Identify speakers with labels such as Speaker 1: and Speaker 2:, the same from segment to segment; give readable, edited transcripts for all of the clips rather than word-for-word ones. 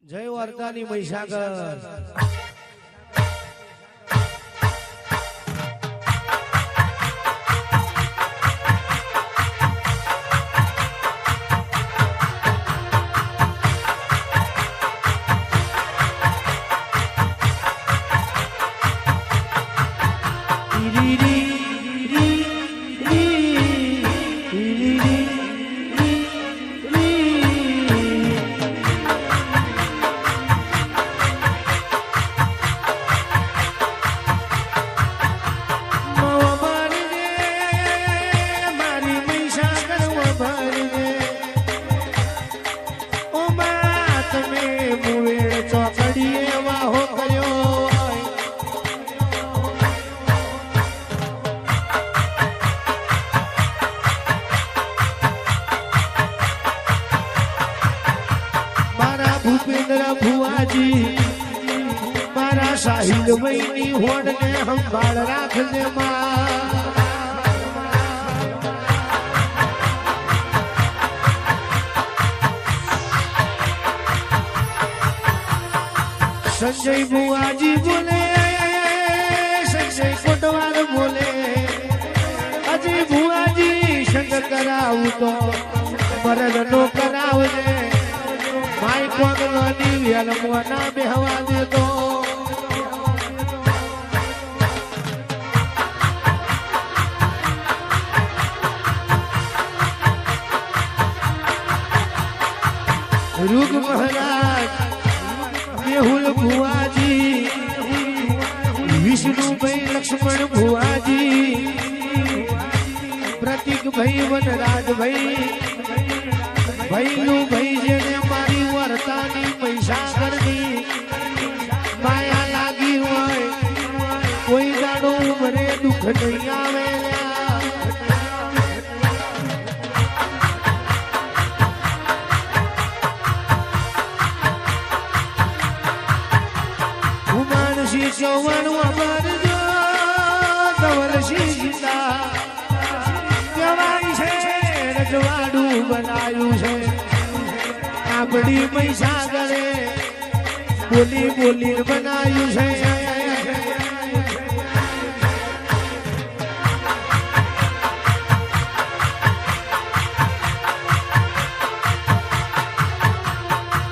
Speaker 1: જય વાર્તાની મહીસાગર साहिल महीनी होड़ ने हम बाल राख दे संजय बुआजी बोले संजय कोटवाल बोले अजय बुआजी संग कराऊ तो मरद नो कराव दे माई कोगलानी वेल मोना बेहवा दे दो रुग महाराज मेहुल भुआजी विष्णु भाई लक्ष्मण भुआजी प्रतीक भाई वनराज भाई भैलू भाई जेने मारी वर्तानी महीसागर नी माया लागी होय कोई दाड़ो उमरे दुख नहीं आवे चौवन अमर जो धवल सीता कवाई છે રજવાડું બનાયું છે આપણી મહીસાગરે બોલી બોલી બનાયું છે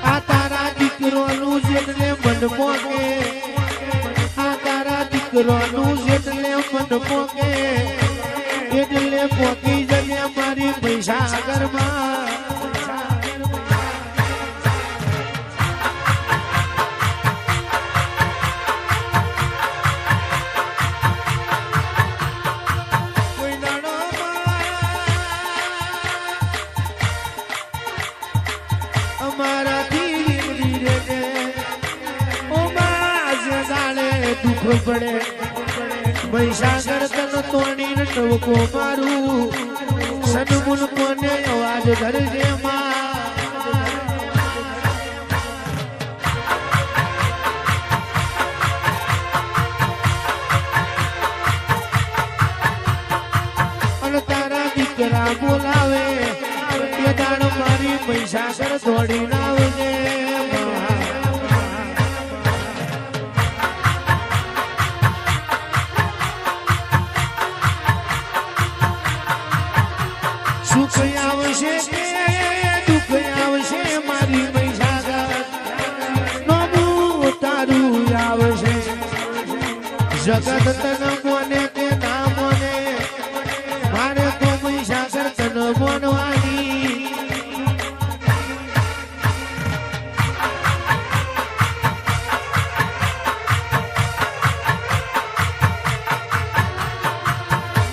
Speaker 1: આ તારા દીકરોનું જેટલે મન મોગે દીકરોનું જેટલે મન પોકે એટલે પોકી જને મારી મહીસાગરમાં કોઈ દાડો અમારાથી ધીરે ધીરે ઓ બાજ દાડે દુઃખ પડે મહીસાગર તન તોડી નવકો મારું સદમુન કોને અવાજ ધરજે અને તારા દીકરા બોલાવે એ દાણ મારી મહીસાગર દોડી લાવજે સુખ આવશે દુઃખ આવશે મારી મહીસાગર નોનું તારું આવશે જગત તન મોને તે ના મોને મારે તો મહીસાગર તન મોનવાની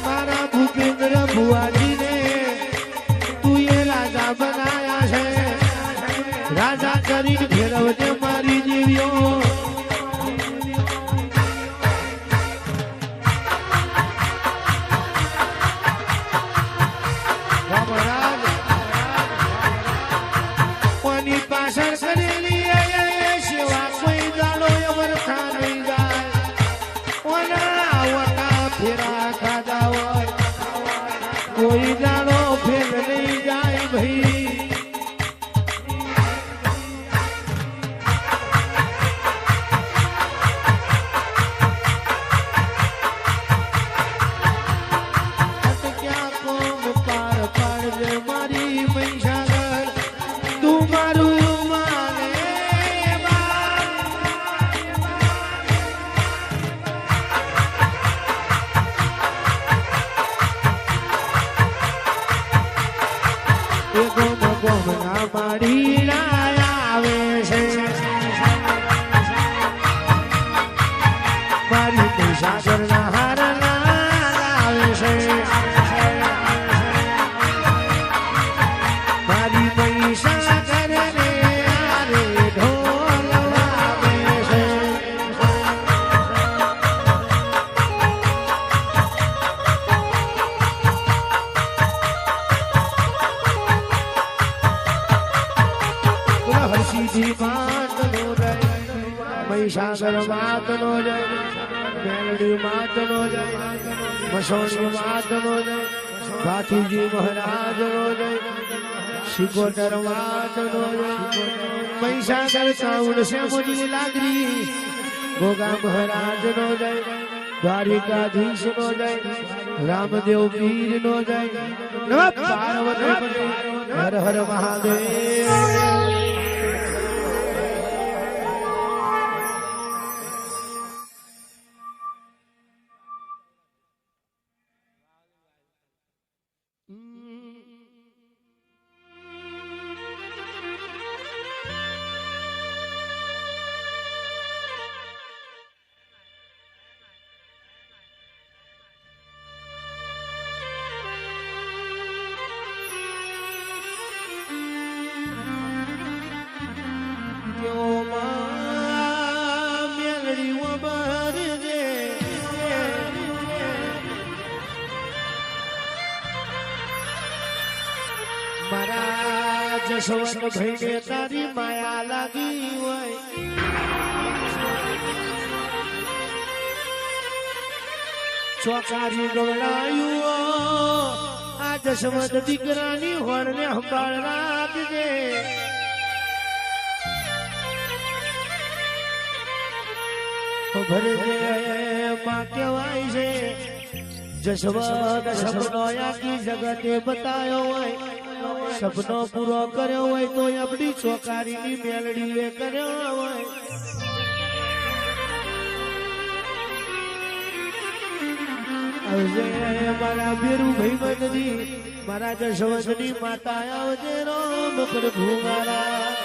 Speaker 1: મારા ભૂપેન્દ્ર ભુવાજી बनाया है राजा करीन फेरवजे मारी जीवियों पानी पासर करेली सेवा कोई जालो अमर खा नहीं जाए ओना वटा फेरा खादा कोई जालो फेर नहीं जाए भाई રમાડી આવે છે મારી મહીસાગર ના હાર આવે છે મારી મહીસાગર ને આરે ઢોલ વાગે છે હરસીજી માત નો જય મહીસાગર માત નો જય મેલડી માત નો જય મસોણી માત નો જય ભાતીજી મહારાજ નો જય શિકોતર માત નો જય મહીસાગર ચાઉડ સે મોજી લાગરી ગોગા મહારાજ નો જય દ્વારિકાધીશ નો જય રામદેવ પીર નો જય નમઃ પાર્વતી હર હર મહાદેવ મારા જસવંત ભાઈને તારી માયા લાગી હોય ચોકારી ગવડાયું આ જસવંત દીકરાની હોળને સંભાળ રાખજે ભરજે માં કહેવાય છે જસવંત સપનો આખી જગતે બતાયો હોય સપનો પૂરો કર્યો હોય તો આપણી ચોકારીની મેલડીએ કર્યો હોય મારા બેરુ ભાઈ બંધી મારા જસવંતની માતા આવજે રામ પ્રભુ મારા